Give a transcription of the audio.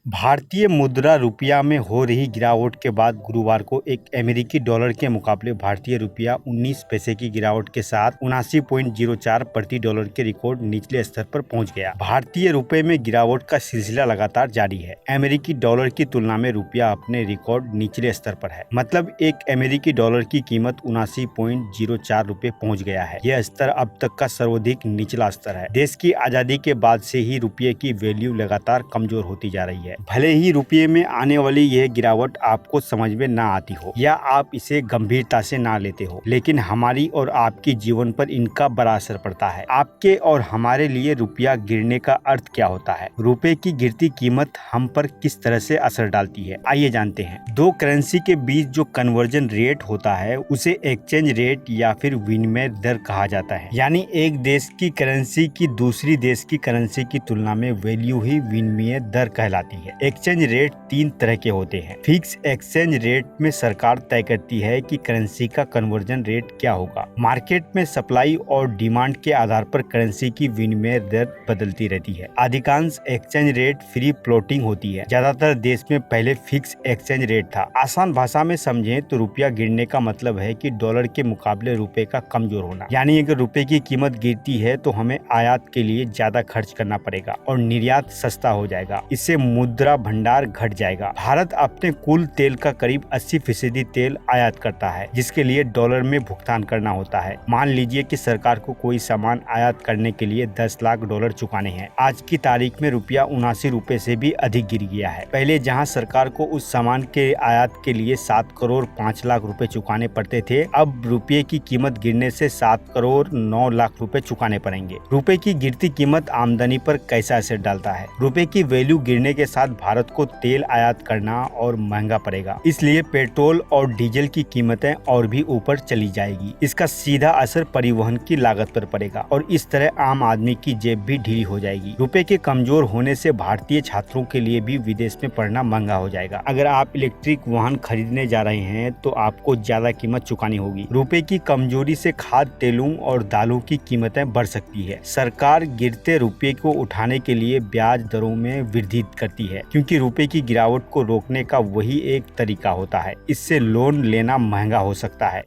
भारतीय मुद्रा रुपया में हो रही गिरावट के बाद गुरुवार को एक अमेरिकी डॉलर के मुकाबले भारतीय रुपया 19 पैसे की गिरावट के साथ 79.04 प्रति डॉलर के रिकॉर्ड निचले स्तर पर पहुंच गया। भारतीय रुपये में गिरावट का सिलसिला लगातार जारी है। अमेरिकी डॉलर की तुलना में रुपया अपने रिकॉर्ड निचले स्तर पर है। मतलब एक अमेरिकी डॉलर की कीमत 79.04 रुपए पहुँच गया है। यह स्तर अब तक का सर्वाधिक निचला स्तर है। देश की आजादी के बाद से ही रुपये की वैल्यू लगातार कमजोर होती जा रही है। भले ही रुपये में आने वाली यह गिरावट आपको समझ में ना आती हो या आप इसे गंभीरता से ना लेते हो, लेकिन हमारी और आपके जीवन पर इनका बड़ा असर पड़ता है। आपके और हमारे लिए रुपया गिरने का अर्थ क्या होता है? रुपए की गिरती कीमत हम पर किस तरह से असर डालती है, आइए जानते हैं। दो करेंसी के बीच जो कन्वर्जन रेट होता है उसे एक्सचेंज रेट या फिर विनिमय दर कहा जाता है। यानी एक देश की करेंसी की दूसरी देश की करेंसी की तुलना में वैल्यू ही विनिमय दर कहलाती है। एक्सचेंज रेट तीन तरह के होते हैं। फिक्स एक्सचेंज रेट में सरकार तय करती है कि करेंसी का कन्वर्जन रेट क्या होगा। मार्केट में सप्लाई और डिमांड के आधार पर करेंसी की विनिमय दर बदलती रहती है। अधिकांश एक्सचेंज रेट फ्री फ्लोटिंग होती है। ज्यादातर देश में पहले फिक्स एक्सचेंज रेट था। आसान भाषा में समझें तो रुपया गिरने का मतलब है कि डॉलर के मुकाबले रुपए का कमजोर होना। यानी अगर रुपए की कीमत गिरती है तो हमें आयात के लिए ज्यादा खर्च करना पड़ेगा और निर्यात सस्ता हो जाएगा। इससे मुद्रा भंडार घट जाएगा। भारत अपने कुल तेल का करीब 80% तेल आयात करता है, जिसके लिए डॉलर में भुगतान करना होता है। मान लीजिए कि सरकार को कोई सामान आयात करने के लिए 10 लाख डॉलर चुकाने हैं। आज की तारीख में रुपया 79 रुपए से भी अधिक गिर गया है। पहले जहां सरकार को उस सामान के आयात के लिए 7 करोड़ 5 लाख रुपए चुकाने पड़ते थे, अब रुपये की कीमत गिरने से 7 करोड़ 9 लाख रुपए चुकाने पड़ेंगे। रुपए की गिरती कीमत आमदनी पर कैसा असर डालता है? रुपए की वैल्यू गिरने के साथ भारत को तेल आयात करना और महंगा पड़ेगा, इसलिए पेट्रोल और डीजल की कीमतें और भी ऊपर चली जाएगी। इसका सीधा असर परिवहन की लागत पर पड़ेगा और इस तरह आम आदमी की जेब भी ढीली हो जाएगी। रुपए के कमजोर होने से भारतीय छात्रों के लिए भी विदेश में पढ़ना महंगा हो जाएगा। अगर आप इलेक्ट्रिक वाहन खरीदने जा रहे हैं तो आपको ज्यादा कीमत चुकानी होगी। रुपए की कमजोरी से खाद्य तेलों और दालों की कीमतें बढ़ सकती है। सरकार गिरते रुपये को उठाने के लिए ब्याज दरों में वृद्धि करती है, क्योंकि रुपए की गिरावट को रोकने का वही एक तरीका होता है। इससे लोन लेना महंगा हो सकता है।